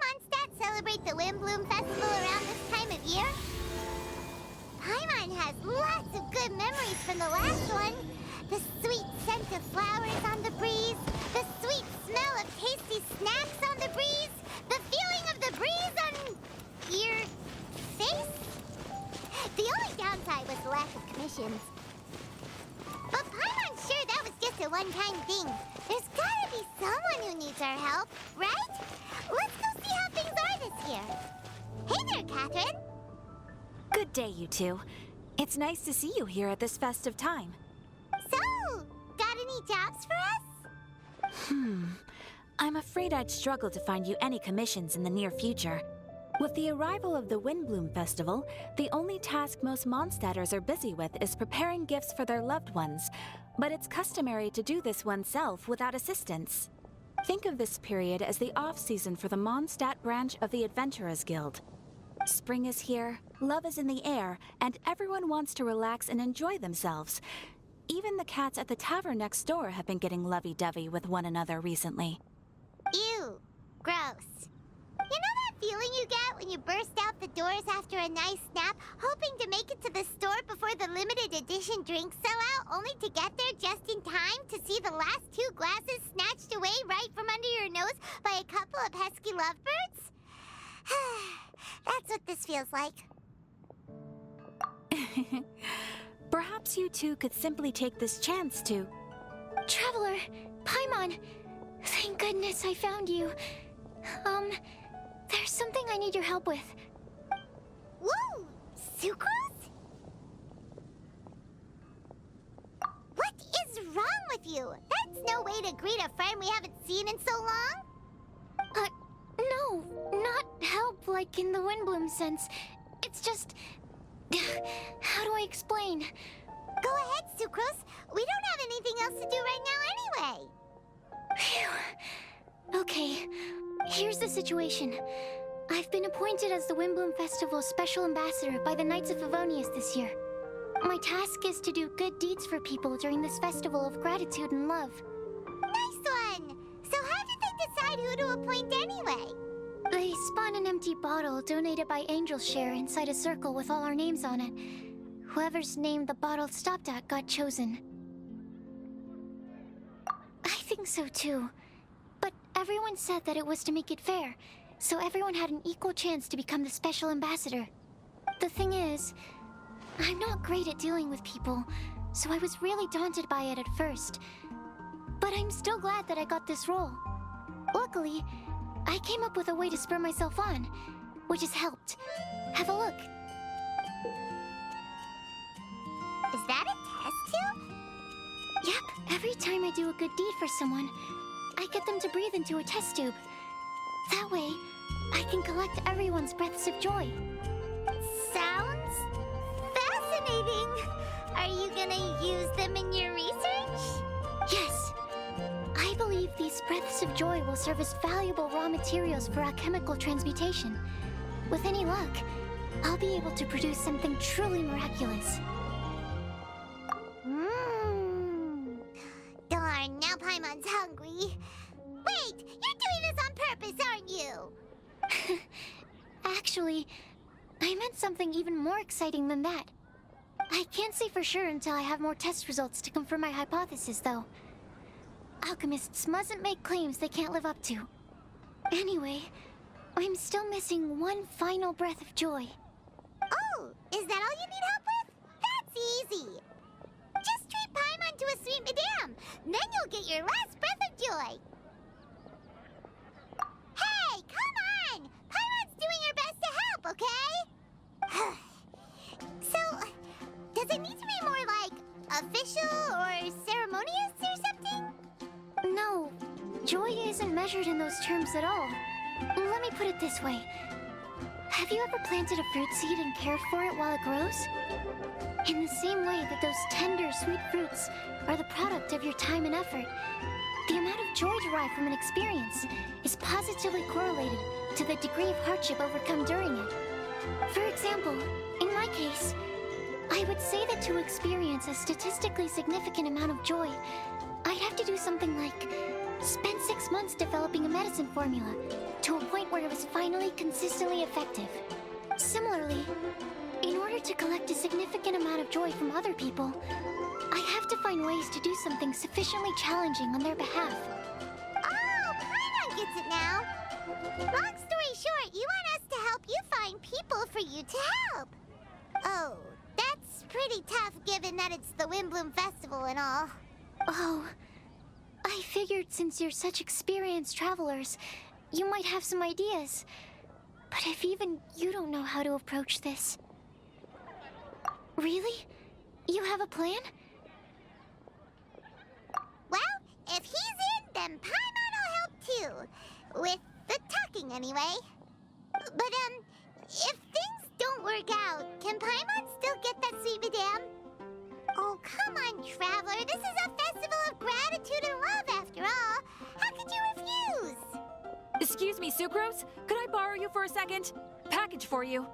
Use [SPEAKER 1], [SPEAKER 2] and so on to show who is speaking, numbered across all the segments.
[SPEAKER 1] Mondstadt celebrate the Windblume Festival around this time of year? Paimon has lots of good memories from the last one. The sweet scent of flowers on the breeze, the sweet smell of tasty snacks on the breeze, the feeling of the breeze on your face. The only downside was the lack of commissions. But Paimon's sure that was just a one-time thing. There's gotta be someone who needs our help, right? Let's go see how things are this year. Hey there, Catherine.
[SPEAKER 2] Good day, you two. It's nice to see you here at this festive time.
[SPEAKER 1] So, got any jobs for us?
[SPEAKER 2] I'm afraid I'd struggle to find you any commissions in the near future. With the arrival of the Windblume Festival, the only task most Mondstadters are busy with is preparing gifts for their loved ones, but it's customary to do this oneself without assistance. Think of this period as the off-season for the Mondstadt branch of the Adventurers Guild. Spring is here, love is in the air, and everyone wants to relax and enjoy themselves. Even the cats at the tavern next door have been getting lovey-dovey with one another recently.
[SPEAKER 1] Ew. Gross. You know that feeling you get when you burst out the doors after a nice nap, hoping to make it to the store before the limited edition drinks sell out, only to get there just in time to see the last 2 glasses snatched away right from under your nose by a couple of pesky lovebirds? That's what this feels like.
[SPEAKER 2] Perhaps you two could simply take this chance to...
[SPEAKER 3] Traveler, Paimon, thank goodness I found you. There's something I need your help with.
[SPEAKER 1] Woo! Sucrose? What is wrong with you? That's no way to greet a friend we haven't seen in so long.
[SPEAKER 3] No, not help like in the Windblume sense. It's just... How do I explain?
[SPEAKER 1] Go ahead, Sucrose. We don't have anything else to do right now anyway.
[SPEAKER 3] Phew. Okay, here's the situation. I've been appointed as the Windblume Festival's special ambassador by the Knights of Favonius this year. My task is to do good deeds for people during this festival of gratitude and love.
[SPEAKER 1] Nice one! So how did they decide who to appoint anyway?
[SPEAKER 3] They spun an empty bottle donated by Angel's Share inside a circle with all our names on it. Whoever's name the bottle stopped at got chosen. I think so too. But everyone said that it was to make it fair, so everyone had an equal chance to become the special ambassador. The thing is, I'm not great at dealing with people, so I was really daunted by it at first. But I'm still glad that I got this role. Luckily, I came up with a way to spur myself on, which has helped. Have a look.
[SPEAKER 1] Is that a test tube?
[SPEAKER 3] Yep, every time I do a good deed for someone, I get them to breathe into a test tube. That way, I can collect everyone's breaths of joy.
[SPEAKER 1] Sounds fascinating. Are you gonna use them in your research?
[SPEAKER 3] Yes. I believe these breaths of joy will serve as valuable raw materials for alchemical transmutation. With any luck, I'll be able to produce something truly miraculous.
[SPEAKER 1] Darn, now Paimon's hungry. Wait, you're doing this on purpose, aren't you?
[SPEAKER 3] Actually, I meant something even more exciting than that. I can't say for sure until I have more test results to confirm my hypothesis, though. Alchemists mustn't make claims they can't live up to. Anyway, I'm still missing one final breath of joy.
[SPEAKER 1] Oh, is that all you need help with? That's easy. Just treat Paimon to a sweet madame. Then you'll get your last breath of joy. Hey, come on! Paimon's doing her best to help, okay? So, does it need to be more like official or ceremonious or something?
[SPEAKER 3] No, joy isn't measured in those terms at all. Let me put it this way. Have you ever planted a fruit seed and cared for it while it grows? In the same way that those tender, sweet fruits are the product of your time and effort, the amount of joy derived from an experience is positively correlated to the degree of hardship overcome during it. For example, in my case, I would say that to experience a statistically significant amount of joy, I'd have to do something like Spent 6 months developing a medicine formula, to a point where it was finally consistently effective. Similarly, in order to collect a significant amount of joy from other people, I have to find ways to do something sufficiently challenging on their behalf.
[SPEAKER 1] Oh, Paimon gets it now. Long story short, you want us to help you find people for you to help. Oh, that's pretty tough given that it's the Windblume Festival and all.
[SPEAKER 3] Oh, I figured since you're such experienced travelers, you might have some ideas. But if even you don't know how to approach this... Really? You have a plan?
[SPEAKER 1] Well, if he's in, then Paimon will help too. With the talking, anyway. But, if things don't work out, can Paimon still get that sweet madame? Oh, come on, Traveler. This is a festival of gratitude and love, after all. How could you refuse?
[SPEAKER 2] Excuse me, Sucrose? Could I borrow you for a second? Package for you.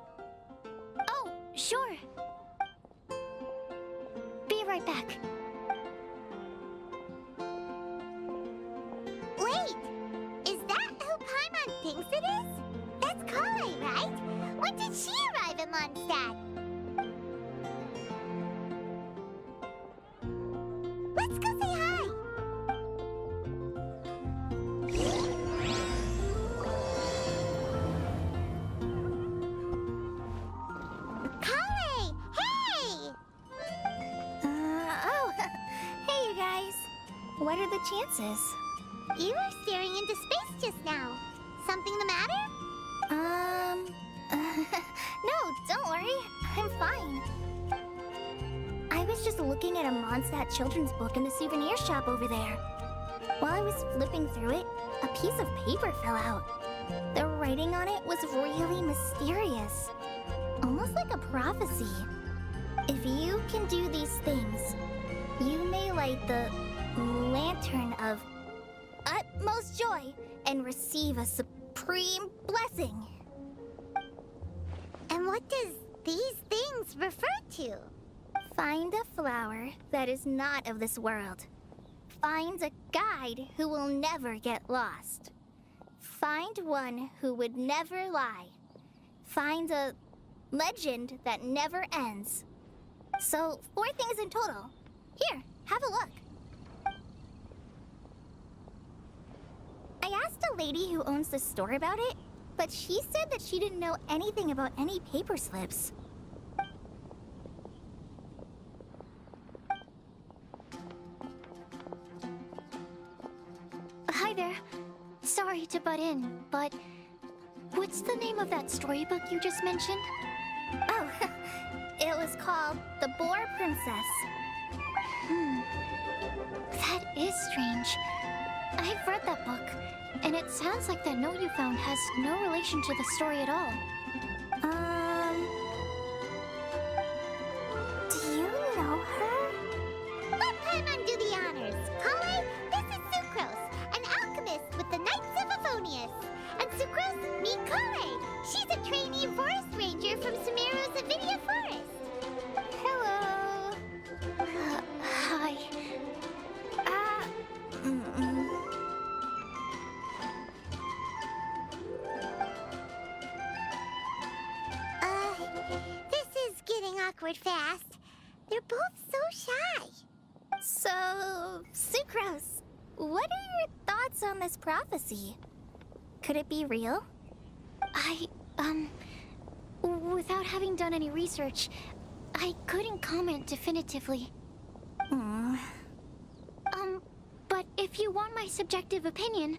[SPEAKER 3] Oh, sure. Be right back.
[SPEAKER 1] Wait! Is that who Paimon thinks it is? That's Kale, right? When did she arrive in Mondstadt? Let's go say hi! Kale! Hey!
[SPEAKER 3] Oh, hey you guys. What are the chances?
[SPEAKER 1] You were staring into space just now. Something the matter?
[SPEAKER 3] No, don't worry. I'm fine. I was just looking at a Mondstadt children's book in the souvenir shop over there. While I was flipping through it, a piece of paper fell out. The writing on it was really mysterious. Almost like a prophecy. If you can do these things, you may light the lantern of utmost joy and receive a supreme blessing.
[SPEAKER 1] And what does these things refer to?
[SPEAKER 3] Find a flower that is not of this world. Find a guide who will never get lost. Find one who would never lie. Find a legend that never ends. So, 4 things in total. Here, have a look. I asked a lady who owns the store about it, but she said that she didn't know anything about any paper slips. Hi there. Sorry to butt in, but what's the name of that storybook you just mentioned? Oh, it was called The Boar Princess. That is strange. I've read that book, and it sounds like that note you found has no relation to the story at all. Do you know her?
[SPEAKER 1] Let Paimon do the honors. Kale, this is Sucrose, an alchemist with the Knights of Favonius. And Sucrose, meet Kale. She's a trainee forest ranger from Sumeru's Avidia Forest.
[SPEAKER 3] Hello. Hi.
[SPEAKER 1] This is getting awkward fast. They're both so shy.
[SPEAKER 3] So, Sucrose, what are your thoughts on this prophecy? Could it be real? Without having done any research, I couldn't comment definitively. But if you want my subjective opinion,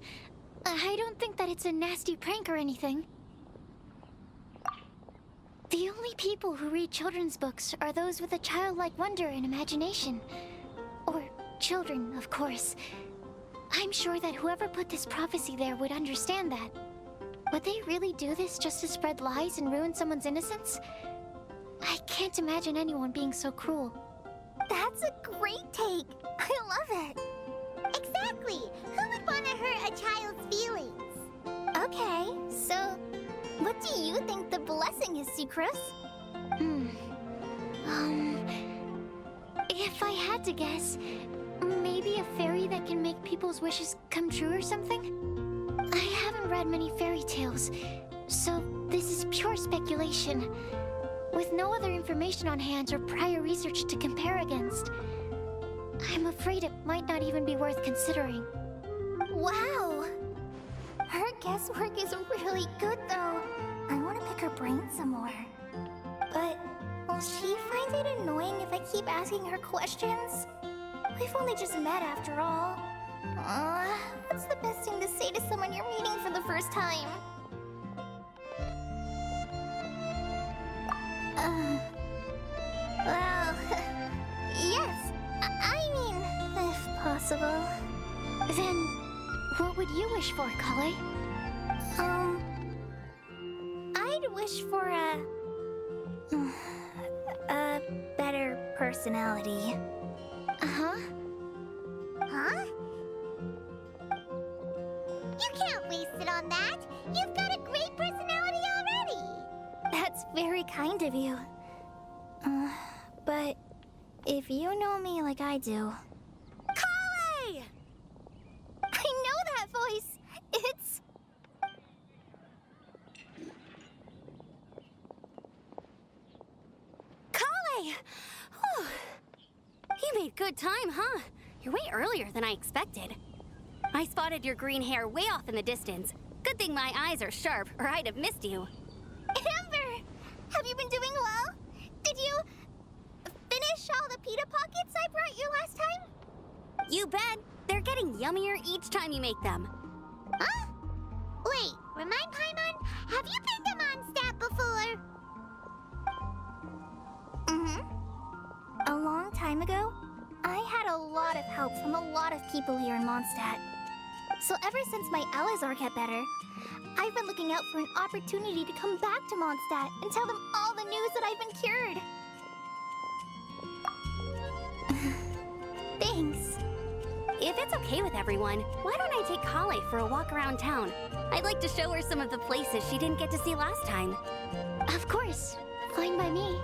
[SPEAKER 3] I don't think that it's a nasty prank or anything. The only people who read children's books are those with a childlike wonder and imagination. Or children, of course. I'm sure that whoever put this prophecy there would understand that. Would they really do this just to spread lies and ruin someone's innocence? I can't imagine anyone being so cruel. That's a great take. I love it.
[SPEAKER 1] Exactly. Who would want to hurt a child's feelings?
[SPEAKER 3] Okay, so what do you think the blessing is, Sucrose? If I had to guess, maybe Maybe a fairy that can make people's wishes come true or something? I haven't read many fairy tales, so this is pure speculation. With no other information on hand or prior research to compare against, I'm afraid it might not even be worth considering.
[SPEAKER 1] Wow! Her guesswork is really good, though. I want to pick her brain some more. But will she find it annoying if I keep asking her questions? We've only just met after all. What's the best thing to say to someone you're meeting for the first time? Well, yes. I mean, if possible.
[SPEAKER 3] Then, what would you wish for, Kale?
[SPEAKER 1] I'd wish for a better personality.
[SPEAKER 3] Uh-huh.
[SPEAKER 1] Huh? You can't waste it on that. You've got a great personality already. That's very kind of you. But if you know me like I do... Kale! I know that voice. It's...
[SPEAKER 4] Kale! Whew. You made good time, huh? You're way earlier than I expected. I spotted your green hair way off in the distance. Good thing my eyes are sharp, or I'd have missed you.
[SPEAKER 1] Amber! Have you been doing well? Did you finish all the pita pockets I brought you last time?
[SPEAKER 4] You bet. They're getting yummier each time you make them.
[SPEAKER 1] Huh? Wait, remind Paimon, have you been to Mondstadt before? Mm-hmm. A long time ago, I had a lot of help from a lot of people here in Mondstadt. So ever since my Elazar got better, I've been looking out for an opportunity to come back to Mondstadt and tell them all the news that I've been cured. Thanks.
[SPEAKER 4] If it's okay with everyone, why don't I take Kale for a walk around town? I'd like to show her some of the places she didn't get to see last time.
[SPEAKER 3] Of course. Fine by me.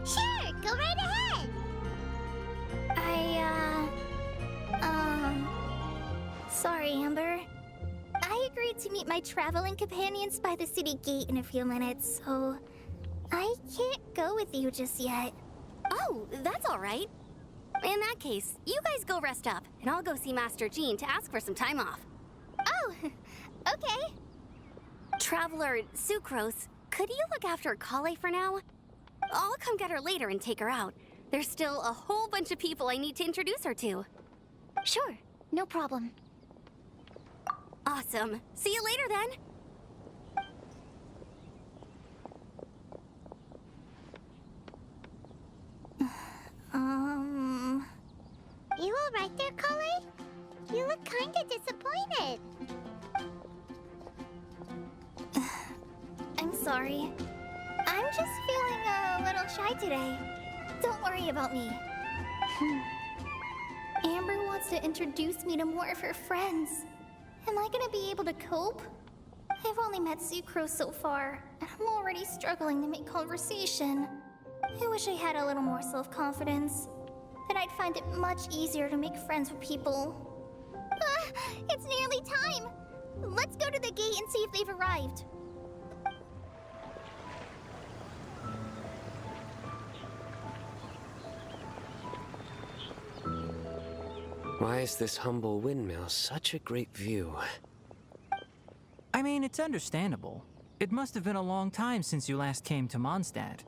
[SPEAKER 1] Sure, go right ahead. Sorry, Amber. I agreed to meet my traveling companions by the city gate in a few minutes, so I can't go with you just yet.
[SPEAKER 4] Oh, that's all right. In that case, you guys go rest up, and I'll go see Master Jean to ask for some time off.
[SPEAKER 1] Oh, okay.
[SPEAKER 4] Traveler Sucrose, could you look after Kale for now? I'll come get her later and take her out. There's still a whole bunch of people I need to introduce her to.
[SPEAKER 3] Sure, no problem.
[SPEAKER 4] Awesome. See you later then.
[SPEAKER 1] You all right there, Kale? You look kinda disappointed. I'm sorry. I'm just feeling a little shy today. Don't worry about me. Amber wants to introduce me to more of her friends. Am I gonna be able to cope? I've only met Sucrose so far, and I'm already struggling to make conversation. I wish I had a little more self-confidence. Then I'd find it much easier to make friends with people. It's nearly time! Let's go to the gate and see if they've arrived.
[SPEAKER 5] Why is this humble windmill such a great view?
[SPEAKER 6] I mean, it's understandable. It must have been a long time since you last came to Mondstadt.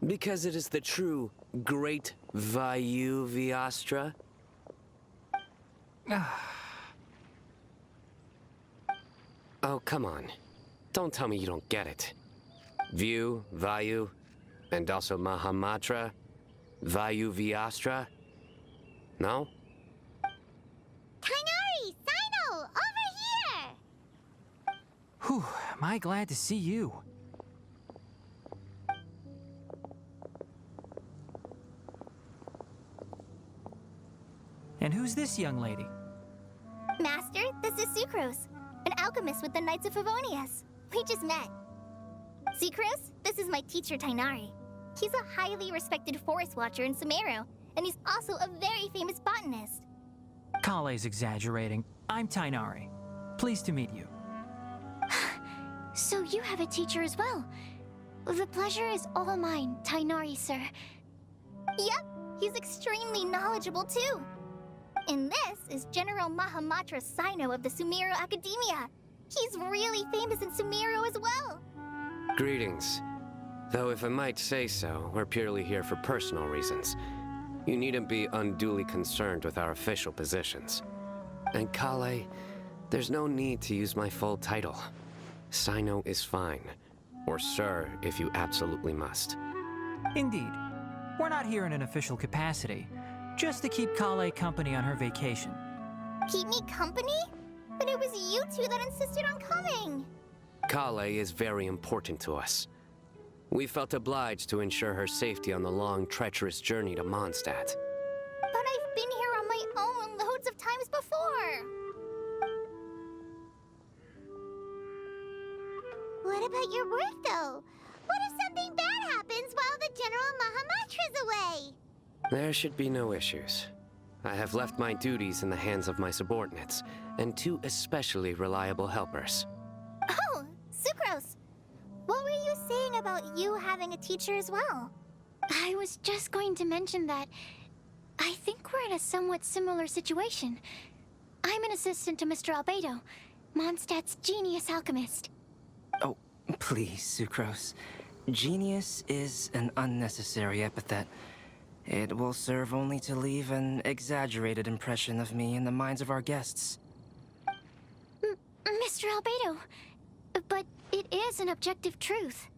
[SPEAKER 5] Because it is the true Great Vayu Viastra? Oh, come on. Don't tell me you don't get it. View, Vayu, and also Mahamatra, Vayu Viastra? No?
[SPEAKER 1] Kainari! Sino! Over here!
[SPEAKER 6] Whew, am I glad to see you. And who's this young lady?
[SPEAKER 1] Master, this is Sucrose, an alchemist with the Knights of Favonius. We just met. Sucrose, this is my teacher, Tainari.
[SPEAKER 7] He's a highly respected forest watcher in Sumeru, and he's also a very famous botanist.
[SPEAKER 6] Kale's exaggerating. I'm Tainari. Pleased to meet you.
[SPEAKER 3] So you have a teacher as well. The pleasure is all mine, Tainari, sir.
[SPEAKER 7] Yep, he's extremely knowledgeable too. And this is General Mahamatra Sino of the Sumeru Academia. He's really famous in Sumeru as well.
[SPEAKER 5] Greetings. Though if I might say so, we're purely here for personal reasons. You needn't be unduly concerned with our official positions. And Kale, there's no need to use my full title. Sino is fine. Or sir, if you absolutely must.
[SPEAKER 6] Indeed. We're not here in an official capacity, just to keep Kale company on her vacation.
[SPEAKER 7] Keep me company? But it was you two that insisted on coming.
[SPEAKER 5] Kale is very important to us. We felt obliged to ensure her safety on the long, treacherous journey to Mondstadt.
[SPEAKER 7] But I've been here on my own loads of times before.
[SPEAKER 1] What about your work, though? What if something bad happens while the General Mahamatra's away?
[SPEAKER 5] There should be no issues. I have left my duties in the hands of my subordinates, and 2 especially reliable helpers.
[SPEAKER 7] Oh, Sucrose. What were you saying about you having a teacher as well?
[SPEAKER 3] I was just going to mention that I think we're in a somewhat similar situation. I'm an assistant to Mr. Albedo, Mondstadt's genius alchemist.
[SPEAKER 8] Oh, please, Sucrose. Genius is an unnecessary epithet. It will serve only to leave an exaggerated impression of me in the minds of our guests.
[SPEAKER 3] Mr. Albedo, but it is an objective truth.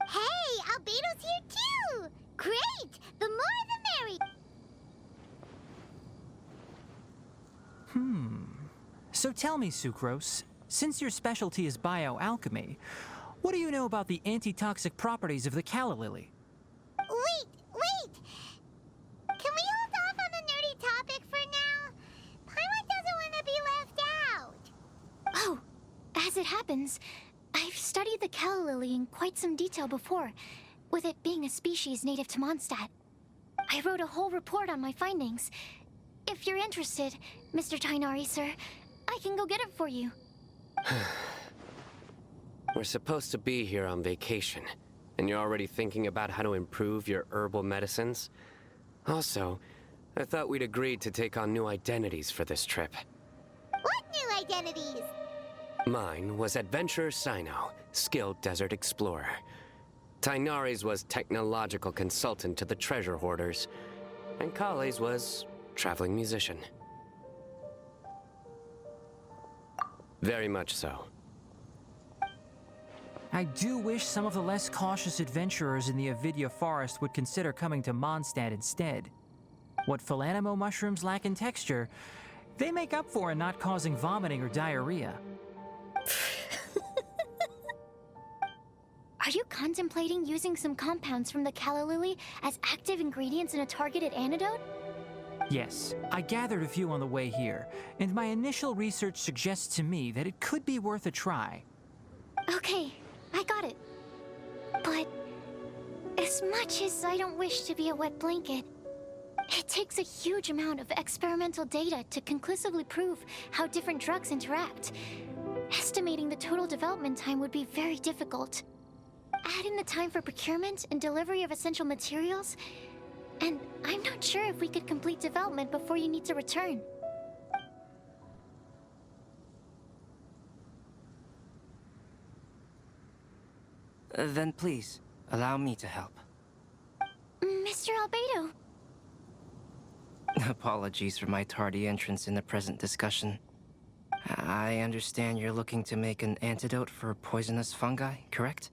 [SPEAKER 1] Hey, Albedo's here too! Great! The more the merry!
[SPEAKER 6] So tell me, Sucrose, since your specialty is bioalchemy, what do you know about the antitoxic properties of the calla lily?
[SPEAKER 1] Wait! Can we hold off on the nerdy topic for now? Paimon doesn't want to be left out.
[SPEAKER 3] Oh, as it happens, I've studied the calla lily in quite some detail before, with it being a species native to Mondstadt. I wrote a whole report on my findings. If you're interested, Mr. Tainari, sir, I can go get it for you.
[SPEAKER 5] We're supposed to be here on vacation, and you're already thinking about how to improve your herbal medicines? Also, I thought we'd agreed to take on new identities for this trip.
[SPEAKER 1] What new identities?
[SPEAKER 5] Mine was Adventurer Sino, skilled desert explorer. Tainari's was technological consultant to the treasure hoarders, and Kale's was traveling musician. Very much so.
[SPEAKER 6] I do wish some of the less cautious adventurers in the Avidya forest would consider coming to Mondstadt instead. What Philanimo mushrooms lack in texture, they make up for in not causing vomiting or diarrhea.
[SPEAKER 3] Are you contemplating using some compounds from the calla lily as active ingredients in a targeted antidote?
[SPEAKER 6] Yes, I gathered a few on the way here, and my initial research suggests to me that it could be worth a try.
[SPEAKER 3] Okay, I got it. But as much as I don't wish to be a wet blanket, it takes a huge amount of experimental data to conclusively prove how different drugs interact. Estimating the total development time would be very difficult. Add in the time for procurement and delivery of essential materials, and I'm not sure if we could complete development before you need to return.
[SPEAKER 8] Then please, allow me to help.
[SPEAKER 3] Mr. Albedo.
[SPEAKER 8] Apologies for my tardy entrance in the present discussion. I understand you're looking to make an antidote for poisonous fungi, correct?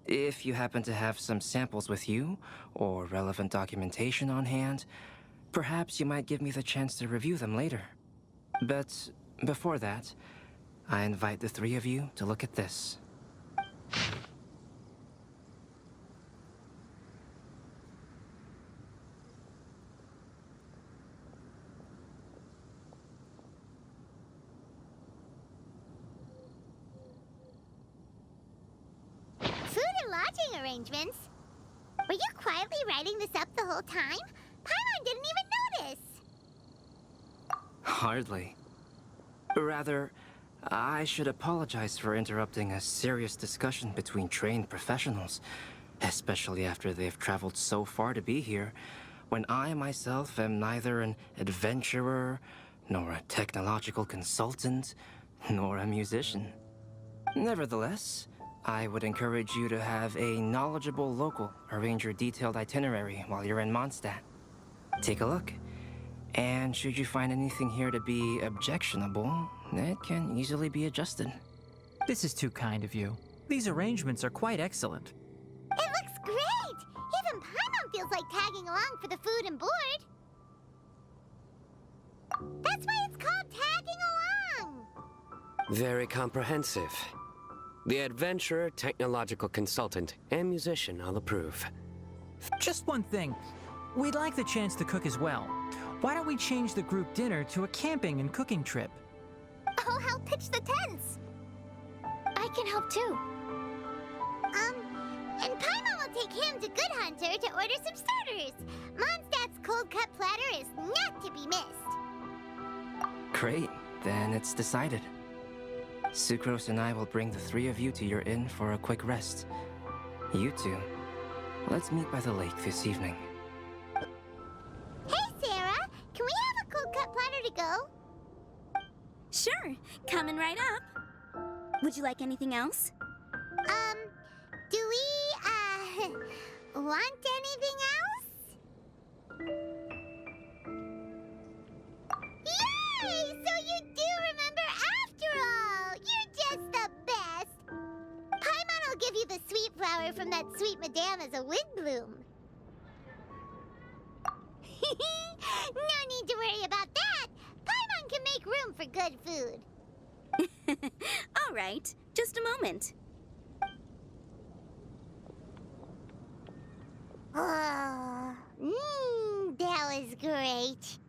[SPEAKER 8] If you happen to have some samples with you, or relevant documentation on hand, perhaps you might give me the chance to review them later. But before that, I invite the 3 of you to look at this.
[SPEAKER 1] Food and lodging arrangements? Were you quietly writing this up the whole time? Paimon didn't even notice!
[SPEAKER 8] Hardly. Rather, I should apologize for interrupting a serious discussion between trained professionals, especially after they've traveled so far to be here, when I myself am neither an adventurer, nor a technological consultant, nor a musician. Nevertheless, I would encourage you to have a knowledgeable local arrange your detailed itinerary while you're in Mondstadt. Take a look, and should you find anything here to be objectionable, it can easily be adjusted.
[SPEAKER 6] This is too kind of you. These arrangements are quite excellent.
[SPEAKER 1] It looks great! Even Paimon feels like tagging along for the food and board. That's why it's called tagging along!
[SPEAKER 5] Very comprehensive. The adventurer, technological consultant, and musician all approve.
[SPEAKER 6] Just one thing. We'd like the chance to cook as well. Why don't we change the group dinner to a camping and cooking trip?
[SPEAKER 7] I'll help pitch the tents.
[SPEAKER 3] I can help too.
[SPEAKER 1] And Paimon will take him to Good Hunter to order some starters. Mondstadt's cold cut platter is not to be missed.
[SPEAKER 8] Great, then it's decided. Sucrose and I will bring the three of you to your inn for a quick rest. You two, let's meet by the lake this evening.
[SPEAKER 1] Hey, Sarah! Can we have a cold cut platter to go?
[SPEAKER 4] Sure, coming right up. Would you like anything else?
[SPEAKER 1] Do we, want anything else? Yay! So you do remember after all! You're just the best! Paimon will give you the sweet flower from that sweet madame as a Windblume. No need to worry about that! Paimon can make room for good food.
[SPEAKER 4] All right, just a moment.
[SPEAKER 1] Oh, that was great.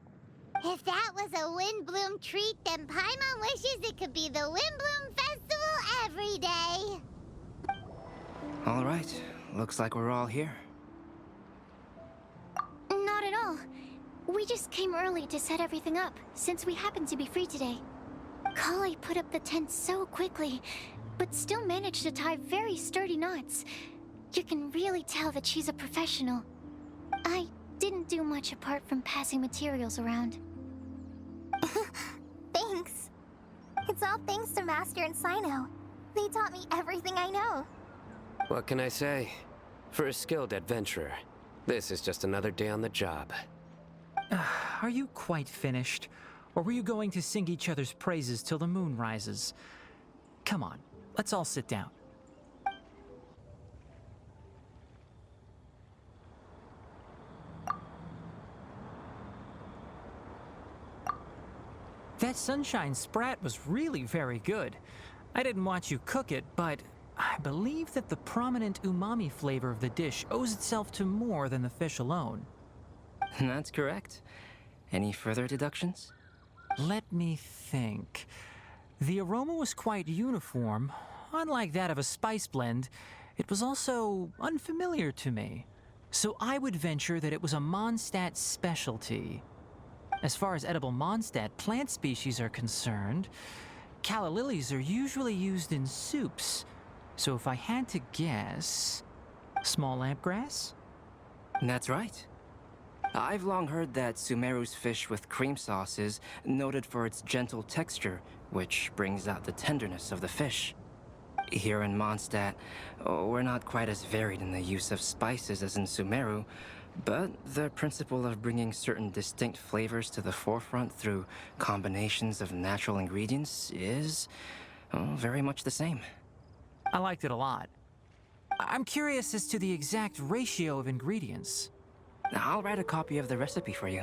[SPEAKER 1] If that was a Windblume treat, then Paimon wishes it could be the Windblume Festival every day.
[SPEAKER 8] All right, looks like we're all here.
[SPEAKER 3] Not at all. We just came early to set everything up, since we happen to be free today. Kale put up the tent so quickly, but still managed to tie very sturdy knots. You can really tell that she's a professional. I didn't do much apart from passing materials around.
[SPEAKER 7] Thanks. It's all thanks to Master and Sino. They taught me everything I know.
[SPEAKER 5] What can I say? For a skilled adventurer, this is just another day on the job.
[SPEAKER 6] Are you quite finished? Or were you going to sing each other's praises till the moon rises? Come on, let's all sit down. That sunshine sprat was really very good. I didn't watch you cook it, but I believe that the prominent umami flavor of the dish owes itself to more than the fish alone.
[SPEAKER 8] That's correct. Any further deductions?
[SPEAKER 6] Let me think. The aroma was quite uniform. Unlike that of a spice blend, it was also unfamiliar to me. So I would venture that it was a Mondstadt specialty. As far as edible Mondstadt plant species are concerned, calla lilies are usually used in soups. So if I had to guess, small lampgrass?
[SPEAKER 8] That's right. I've long heard that Sumeru's fish with cream sauce is noted for its gentle texture, which brings out the tenderness of the fish. Here in Mondstadt, we're not quite as varied in the use of spices as in Sumeru, but the principle of bringing certain distinct flavors to the forefront through combinations of natural ingredients is very much the same.
[SPEAKER 6] I liked it a lot. I'm curious as to the exact ratio of ingredients.
[SPEAKER 8] I'll write a copy of the recipe for you.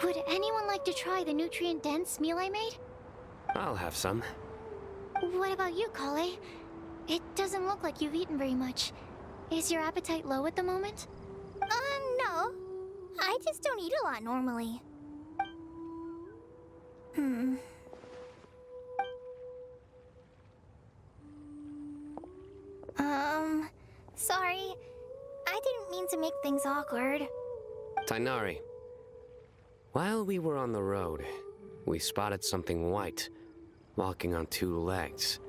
[SPEAKER 3] Would anyone like to try the nutrient-dense meal I made?
[SPEAKER 5] I'll have some.
[SPEAKER 3] What about you, Kale? It doesn't look like you've eaten very much. Is your appetite low at the moment?
[SPEAKER 7] No. I just don't eat a lot normally. Sorry. I didn't mean to make things awkward.
[SPEAKER 5] Tainari, while we were on the road, we spotted something white, walking on two legs.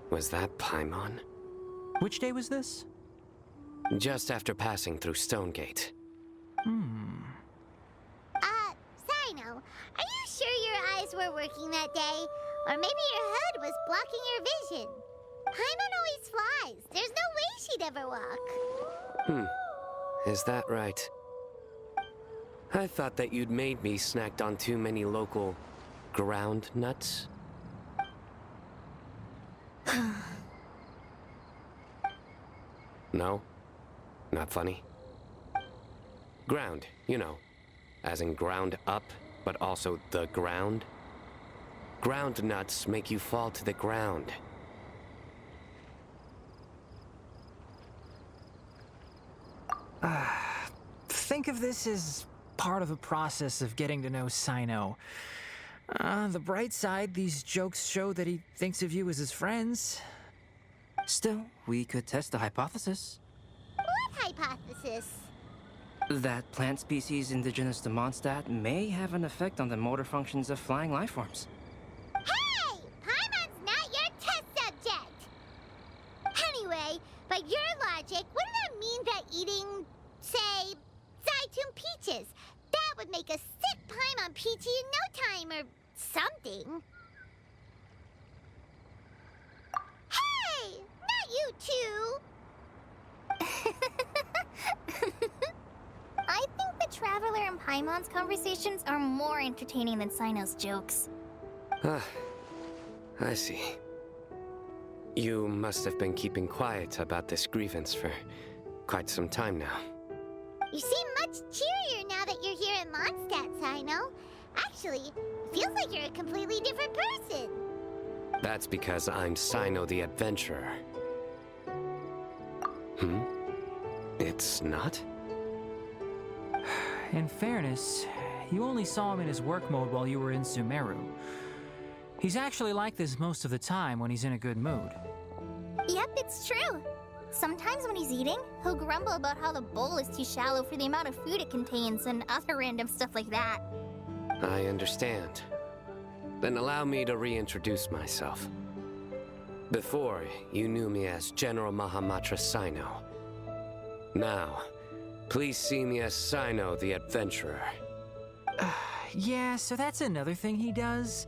[SPEAKER 5] Was that Paimon?
[SPEAKER 6] Which day was this?
[SPEAKER 5] Just after passing through Stonegate.
[SPEAKER 1] Sino, are you sure your eyes were working that day? Or maybe your hood was blocking your vision? Paimon always flies. There's no way she'd ever walk.
[SPEAKER 5] Is that right? I thought that you'd made me snacked on too many local ground nuts. No? Not funny? Ground, you know. As in ground up, but also the ground. Ground nuts make you fall to the ground.
[SPEAKER 6] Think of this as part of the process of getting to know Sino. The bright side, these jokes show that he thinks of you as his friends.
[SPEAKER 8] Still, we could test the hypothesis.
[SPEAKER 1] What hypothesis?
[SPEAKER 8] That plant species indigenous to Mondstadt may have an effect on the motor functions of flying lifeforms.
[SPEAKER 1] Hey! Paimon's not your test subject! Anyway, by your logic, wouldn't that mean that eating, say, Zaitun peaches, that would make a sick Paimon peachy in no time or something? Hey! Not you two!
[SPEAKER 7] I think the Traveler and Paimon's conversations are more entertaining than Sino's jokes.
[SPEAKER 5] I see. You must have been keeping quiet about this grievance for quite some time now.
[SPEAKER 1] You seem much cheerier now that you're here in Mondstadt, Sino. Actually, it feels like you're a completely different person.
[SPEAKER 5] That's because I'm Sino the Adventurer. It's not?
[SPEAKER 6] In fairness, you only saw him in his work mode while you were in Sumeru. He's actually like this most of the time when he's in a good mood.
[SPEAKER 7] Yep, it's true. Sometimes when he's eating, he'll grumble about how the bowl is too shallow for the amount of food it contains and other random stuff like that.
[SPEAKER 5] I understand. Then allow me to reintroduce myself. Before, you knew me as General Mahamatra Sino. Now, please see me as Sino the Adventurer.
[SPEAKER 6] Yeah, so that's another thing he does.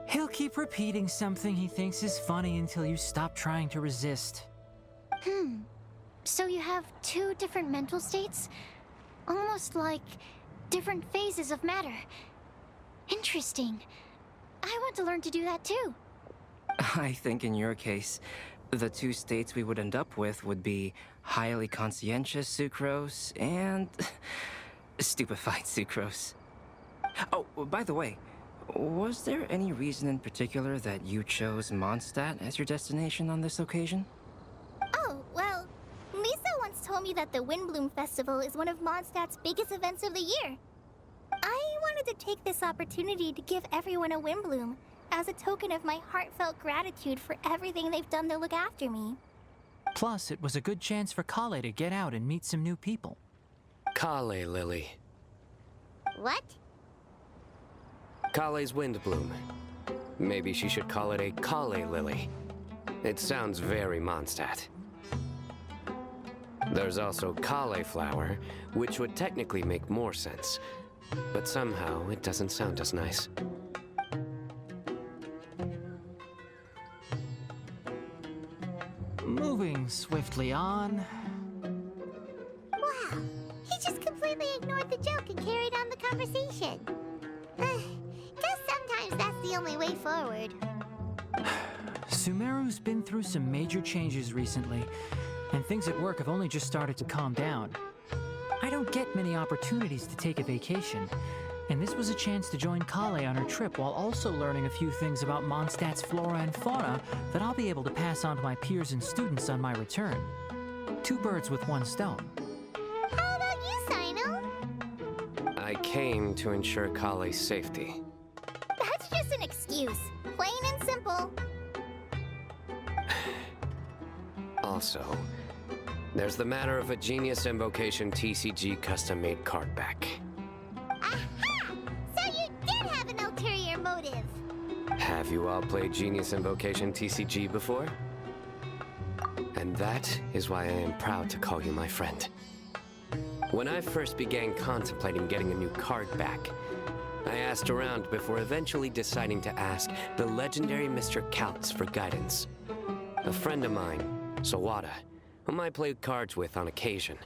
[SPEAKER 6] He'll keep repeating something he thinks is funny until you stop trying to resist.
[SPEAKER 3] So you have two different mental states? Almost like different phases of matter. Interesting. I want to learn to do that too.
[SPEAKER 8] I think in your case, the two states we would end up with would be highly conscientious sucrose and stupefied sucrose. Oh, by the way, was there any reason in particular that you chose Mondstadt as your destination on this occasion?
[SPEAKER 7] Oh, well, Lisa once told me that the Windblume Festival is one of Mondstadt's biggest events of the year. I wanted to take this opportunity to give everyone a Windblume as a token of my heartfelt gratitude for everything they've done to look after me.
[SPEAKER 6] Plus, it was a good chance for Kale to get out and meet some new people.
[SPEAKER 5] Kale Lily.
[SPEAKER 1] What?
[SPEAKER 5] Kale's Windblume. Maybe she should call it a Kale Lily. It sounds very Mondstadt. There's also cauliflower, which would technically make more sense. But somehow, it doesn't sound as nice.
[SPEAKER 6] Moving swiftly on.
[SPEAKER 1] Wow, he just completely ignored the joke and carried on the conversation. Guess sometimes that's the only way forward.
[SPEAKER 6] Sumeru's been through some major changes recently, and things at work have only just started to calm down. I don't get many opportunities to take a vacation, and this was a chance to join Kale on her trip while also learning a few things about Mondstadt's flora and fauna that I'll be able to pass on to my peers and students on my return. Two birds with one stone.
[SPEAKER 1] How about you, Sino?
[SPEAKER 5] I came to ensure Kale's safety.
[SPEAKER 7] That's just an excuse. Plain and simple.
[SPEAKER 5] Also, There's the matter of a Genius Invocation TCG custom-made card back.
[SPEAKER 1] Aha! So you did have an ulterior motive.
[SPEAKER 5] Have you all played Genius Invocation TCG before? And that is why I am proud to call you my friend. When I first began contemplating getting a new card back, I asked around before eventually deciding to ask the legendary Mr. Calx for guidance. A friend of mine, Sawada, whom I played cards with on occasion,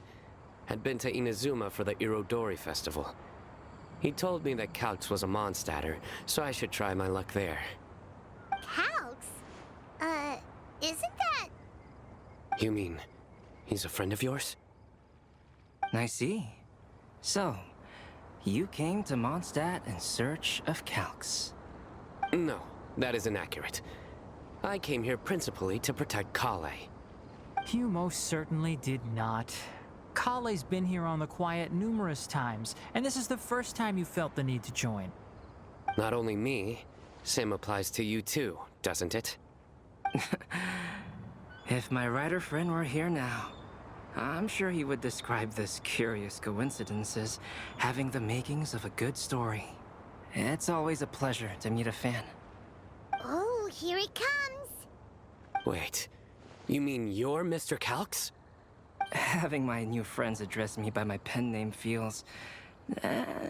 [SPEAKER 5] had been to Inazuma for the Irodori festival. He told me that Calx was a Mondstatter, so I should try my luck there.
[SPEAKER 1] Calx? Isn't that...
[SPEAKER 5] You mean, he's a friend of yours?
[SPEAKER 8] I see. So, you came to Mondstadt in search of Calx.
[SPEAKER 5] No, that is inaccurate. I came here principally to protect Kale.
[SPEAKER 6] You most certainly did not. Kale's been here on the quiet numerous times, and this is the first time you felt the need to join.
[SPEAKER 5] Not only me, same applies to you too, doesn't it?
[SPEAKER 8] If my writer friend were here now, I'm sure he would describe this curious coincidence as having the makings of a good story. It's always a pleasure to meet a fan.
[SPEAKER 1] Oh, here it comes.
[SPEAKER 5] Wait, you mean you're Mr. Calx?
[SPEAKER 8] Having my new friends address me by my pen name feels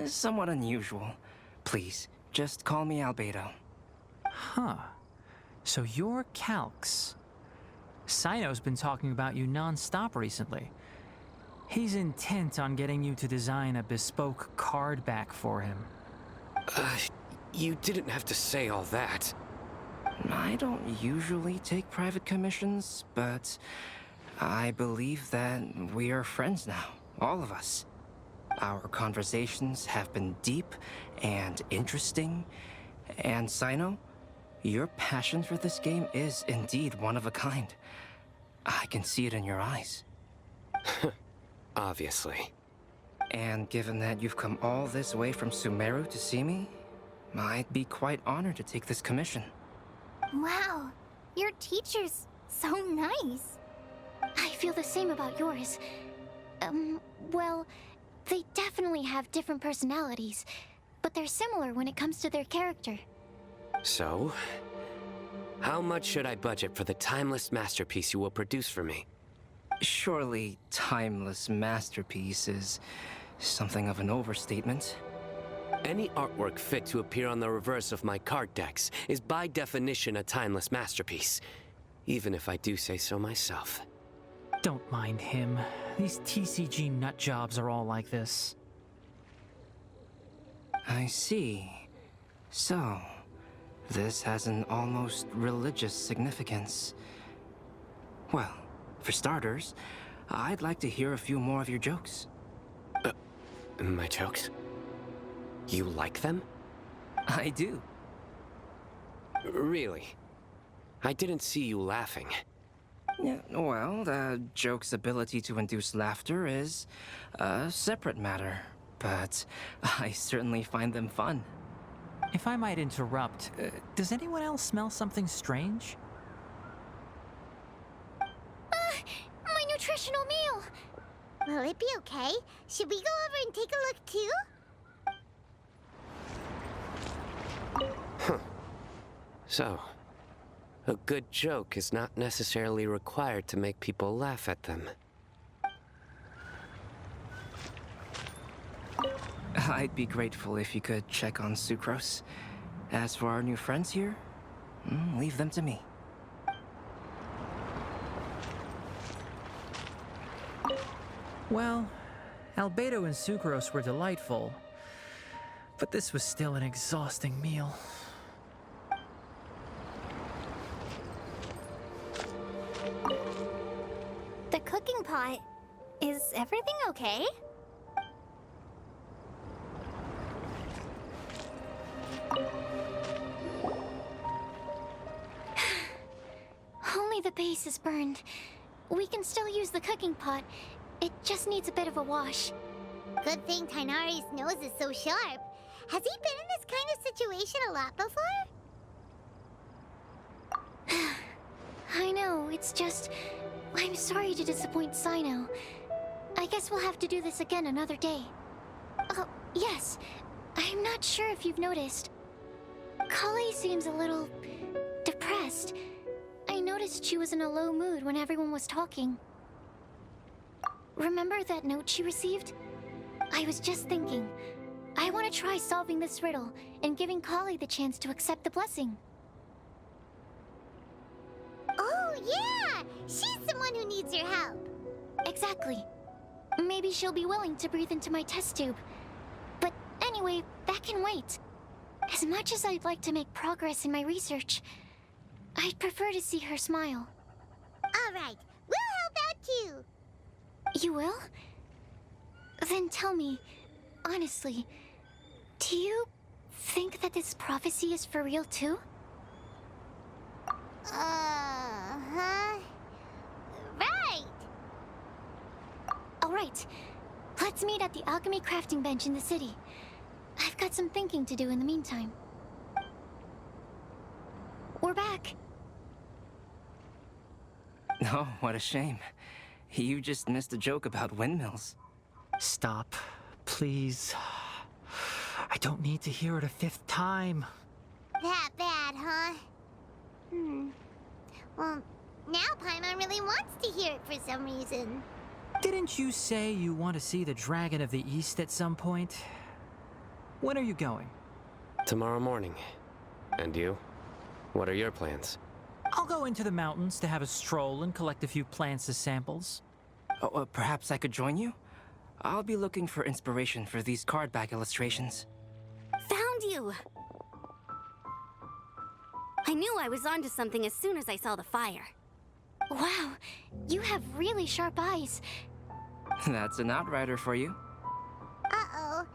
[SPEAKER 8] somewhat unusual. Please, just call me Albedo.
[SPEAKER 6] Huh. So you're Calx. Sino's been talking about you non-stop recently. He's intent on getting you to design a bespoke card back for him.
[SPEAKER 5] You didn't have to say all that.
[SPEAKER 8] I don't usually take private commissions, but I believe that we are friends now, all of us. Our conversations have been deep and interesting, and Sino, your passion for this game is indeed one of a kind. I can see it in your eyes.
[SPEAKER 5] Obviously.
[SPEAKER 8] And given that you've come all this way from Sumeru to see me, I'd be quite honored to take this commission.
[SPEAKER 7] Wow, your teacher's so nice.
[SPEAKER 3] I feel the same about yours. Well, they definitely have different personalities, but they're similar when it comes to their character.
[SPEAKER 5] So, how much should I budget for the timeless masterpiece you will produce for me?
[SPEAKER 8] Surely, timeless masterpiece is something of an overstatement.
[SPEAKER 5] Any artwork fit to appear on the reverse of my card decks is by definition a timeless masterpiece, even if I do say so myself.
[SPEAKER 6] Don't mind him. These TCG nut jobs are all like this.
[SPEAKER 8] I see. So, this has an almost religious significance. Well, for starters, I'd like to hear a few more of your jokes.
[SPEAKER 5] My jokes? You like them?
[SPEAKER 8] I do.
[SPEAKER 5] Really? I didn't see you laughing.
[SPEAKER 8] Yeah, well, the joke's ability to induce laughter is a separate matter, but I certainly find them fun.
[SPEAKER 6] If I might interrupt, does anyone else smell something strange?
[SPEAKER 3] My nutritional meal!
[SPEAKER 1] Will it be okay? Should we go over and take a look too?
[SPEAKER 5] So, a good joke is not necessarily required to make people laugh at them.
[SPEAKER 8] I'd be grateful if you could check on Sucrose. As for our new friends here, leave them to me.
[SPEAKER 6] Well, Albedo and Sucrose were delightful, but this was still an exhausting meal.
[SPEAKER 7] The cooking pot. Is everything okay?
[SPEAKER 3] Only the base is burned. We can still use the cooking pot. It just needs a bit of a wash.
[SPEAKER 1] Good thing Tainari's nose is so sharp. Has he been in this kind of situation a lot before?
[SPEAKER 3] I know, it's just... I'm sorry to disappoint Sino. I guess we'll have to do this again another day. Oh, yes. I'm not sure if you've noticed. Kali seems a little depressed. I noticed she was in a low mood when everyone was talking. Remember that note she received? I was just thinking, I want to try solving this riddle and giving Kali the chance to accept the blessing.
[SPEAKER 1] Oh, yeah! She's someone who needs your help.
[SPEAKER 3] Exactly. Maybe she'll be willing to breathe into my test tube. But anyway, that can wait. As much as I'd like to make progress in my research, I'd prefer to see her smile.
[SPEAKER 1] All right, we'll help out too.
[SPEAKER 3] You will? Then tell me, honestly, do you think that this prophecy is for real too?
[SPEAKER 1] Uh-huh. Right.
[SPEAKER 3] All right. Let's meet at the alchemy crafting bench in the city. I've got some thinking to do in the meantime. We're back.
[SPEAKER 8] Oh, what a shame. You just missed a joke about windmills.
[SPEAKER 6] Stop, please. I don't need to hear it a fifth time.
[SPEAKER 1] That bad, huh? Well, now Paimon really wants to hear it for some reason.
[SPEAKER 6] Didn't you say you want to see the Dragon of the East at some point? When are you going?
[SPEAKER 5] Tomorrow morning. And you? What are your plans?
[SPEAKER 6] I'll go into the mountains to have a stroll and collect a few plants as samples.
[SPEAKER 8] Oh, perhaps I could join you? I'll be looking for inspiration for these card back illustrations.
[SPEAKER 4] Found you! I knew I was onto something as soon as I saw the fire.
[SPEAKER 3] Wow, you have really sharp eyes.
[SPEAKER 8] That's an outrider for you.
[SPEAKER 1] Uh-oh.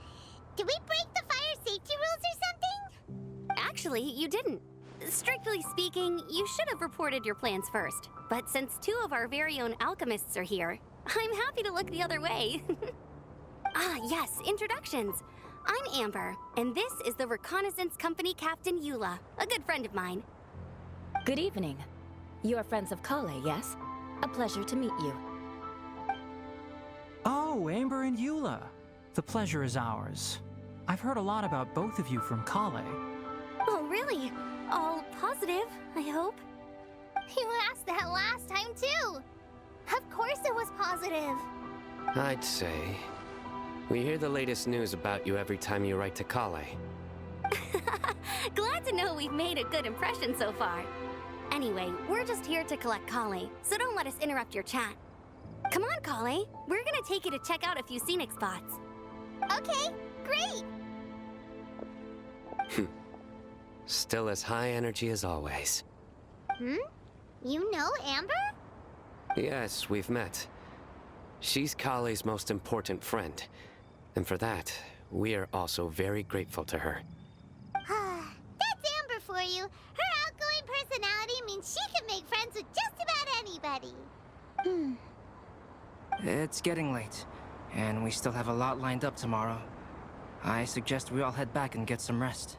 [SPEAKER 1] Did we break the fire safety rules or something?
[SPEAKER 4] Actually, you didn't. Strictly speaking, you should have reported your plans first. But since two of our very own alchemists are here, I'm happy to look the other way. Ah, yes, introductions. I'm Amber, and this is the Reconnaissance Company Captain Eula, a good friend of mine.
[SPEAKER 2] Good evening. You are friends of Kale, yes? A pleasure to meet you.
[SPEAKER 6] Oh, Amber and Eula. The pleasure is ours. I've heard a lot about both of you from Kale.
[SPEAKER 4] Oh, really? All positive, I hope?
[SPEAKER 7] You asked that last time too. Of course it was positive.
[SPEAKER 5] I'd say. We hear the latest news about you every time you write to Kale.
[SPEAKER 4] Glad to know we've made a good impression so far. Anyway, we're just here to collect Kale, so don't let us interrupt your chat. Come on, Kale. We're gonna take you to check out a few scenic spots.
[SPEAKER 7] Okay, great.
[SPEAKER 5] Still as high energy as always.
[SPEAKER 1] You know Amber?
[SPEAKER 5] Yes, we've met. She's Kale's most important friend. And for that, we are also very grateful to her.
[SPEAKER 1] That's Amber for you. Her outgoing personality means she can make friends with just about anybody.
[SPEAKER 8] It's getting late, and we still have a lot lined up tomorrow. I suggest we all head back and get some rest.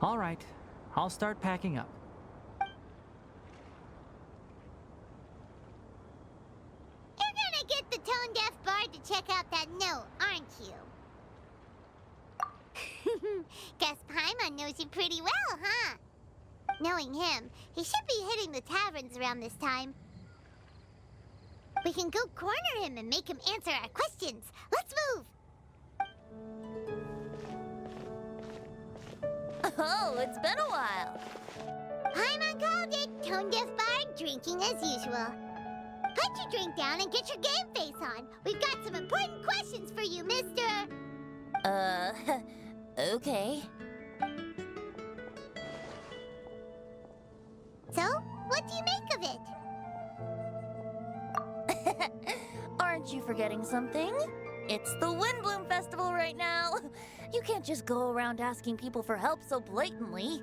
[SPEAKER 6] All right, I'll start packing up.
[SPEAKER 1] You're gonna get the tone-deaf bard to check out that note, aren't you? Guess Paimon knows you pretty well, huh? Knowing him, he should be hitting the taverns around this time. We can go corner him and make him answer our questions. Let's move!
[SPEAKER 9] Oh, it's been a while.
[SPEAKER 1] Paimon called it, tone-deaf bard drinking as usual. Put your drink down and get your game face on. We've got some important questions for you, mister.
[SPEAKER 9] Okay.
[SPEAKER 1] So, what do you make of it?
[SPEAKER 9] Aren't you forgetting something? It's the Windblume Festival right now. You can't just go around asking people for help so blatantly.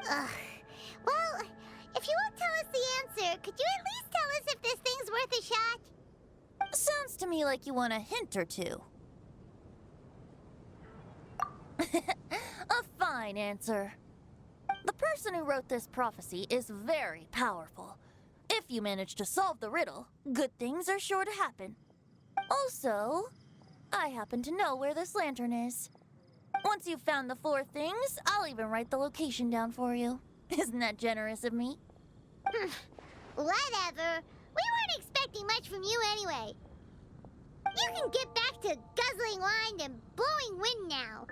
[SPEAKER 1] Well, if you won't tell us the answer, could you at least tell us if this thing's worth a shot?
[SPEAKER 9] Sounds to me like you want a hint or two. A fine answer. The person who wrote this prophecy is very powerful. If you manage to solve the riddle, good things are sure to happen. Also, I happen to know where this lantern is. Once you've found the 4 things, I'll even write the location down for you. Isn't that generous of me?
[SPEAKER 1] Whatever. We weren't expecting much from you anyway. You can get back to guzzling wine and blowing wind now.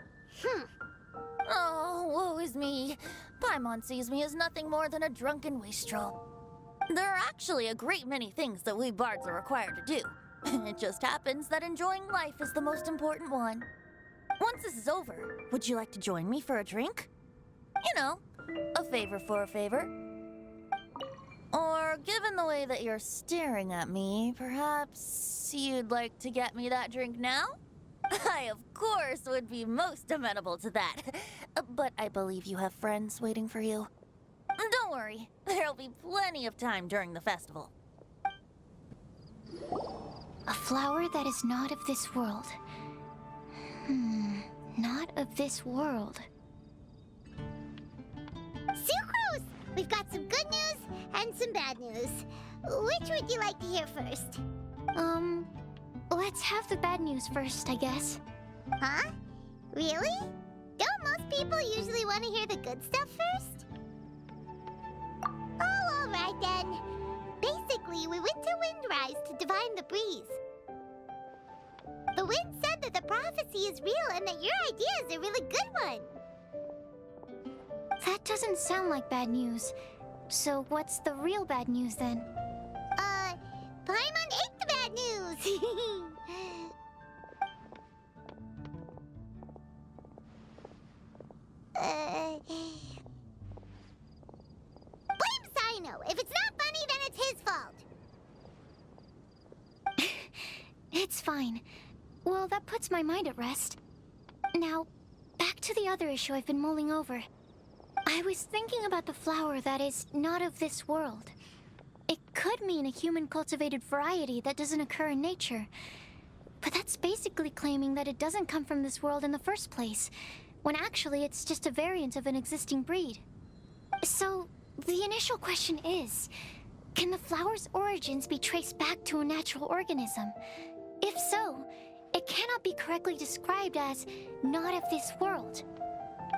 [SPEAKER 9] Oh, woe is me. Paimon sees me as nothing more than a drunken wastrel. There are actually a great many things that we bards are required to do. It just happens that enjoying life is the most important one. Once this is over, would you like to join me for a drink? You know, a favor for a favor. Or, given the way that you're staring at me, perhaps you'd like to get me that drink now? I, of course, would be most amenable to that. But I believe you have friends waiting for you. Don't worry, there'll be plenty of time during the festival.
[SPEAKER 3] A flower that is not of this world. Not of this world.
[SPEAKER 1] Sucrose! We've got some good news and some bad news. Which would you like to hear first?
[SPEAKER 3] Let's have the bad news first, I guess.
[SPEAKER 1] Huh? Really? Don't most people usually want to hear the good stuff first? Oh, all right then. Basically, we went to Windrise to divine the breeze. The wind said that the prophecy is real and that your idea is a really good one.
[SPEAKER 3] That doesn't sound like bad news. So what's the real bad news then?
[SPEAKER 1] Paimon ate the bad news! Blame Sino! If it's not funny, then it's his fault!
[SPEAKER 3] It's fine. Well, that puts my mind at rest. Now, back to the other issue I've been mulling over. I was thinking about the flower that is not of this world. It could mean a human-cultivated variety that doesn't occur in nature. But that's basically claiming that it doesn't come from this world in the first place, when actually it's just a variant of an existing breed. So, the initial question is, can the flower's origins be traced back to a natural organism? If so, it cannot be correctly described as not of this world.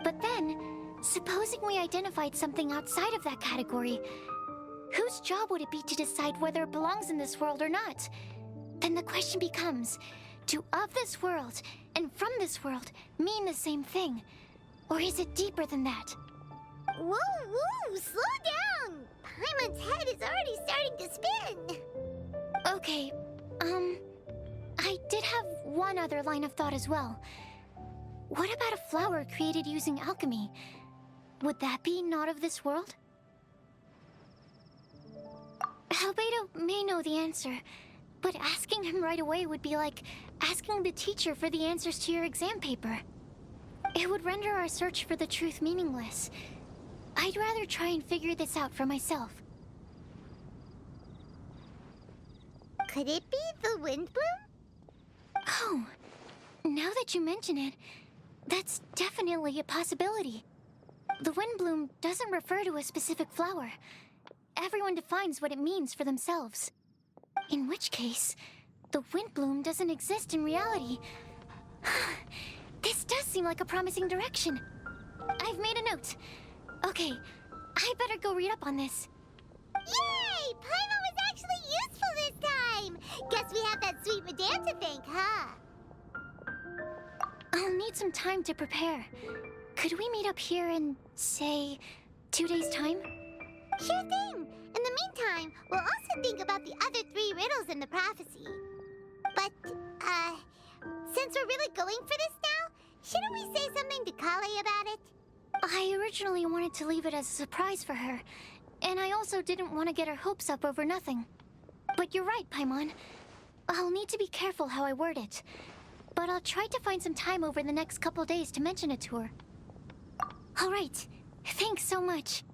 [SPEAKER 3] But then, supposing we identified something outside of that category, whose job would it be to decide whether it belongs in this world or not? Then the question becomes, do of this world and from this world mean the same thing? Or is it deeper than that?
[SPEAKER 1] Whoa, whoa, slow down! Paimon's head is already starting to spin!
[SPEAKER 3] Okay, I did have one other line of thought as well. What about a flower created using alchemy? Would that be not of this world? Albedo may know the answer, but asking him right away would be like asking the teacher for the answers to your exam paper. It would render our search for the truth meaningless. I'd rather try and figure this out for myself.
[SPEAKER 1] Could it be the Windblume?
[SPEAKER 3] Oh, now that you mention it, that's definitely a possibility. The Windblume doesn't refer to a specific flower. Everyone defines what it means for themselves. In which case, the Windblume doesn't exist in reality. This does seem like a promising direction. I've made a note. Okay, I better go read up on this.
[SPEAKER 1] Yay! Paimon was actually useful this time! Guess we have that sweet madame to thank, huh?
[SPEAKER 3] I'll need some time to prepare. Could we meet up here in, say, 2 days' time?
[SPEAKER 1] Sure thing! In the meantime, we'll also think about the other 3 riddles in the prophecy. But, since we're really going for this now, shouldn't we say something to Kale about it?
[SPEAKER 3] I originally wanted to leave it as a surprise for her, and I also didn't want to get her hopes up over nothing. But you're right, Paimon. I'll need to be careful how I word it. But I'll try to find some time over the next couple days to mention it to her. All right. Thanks so much.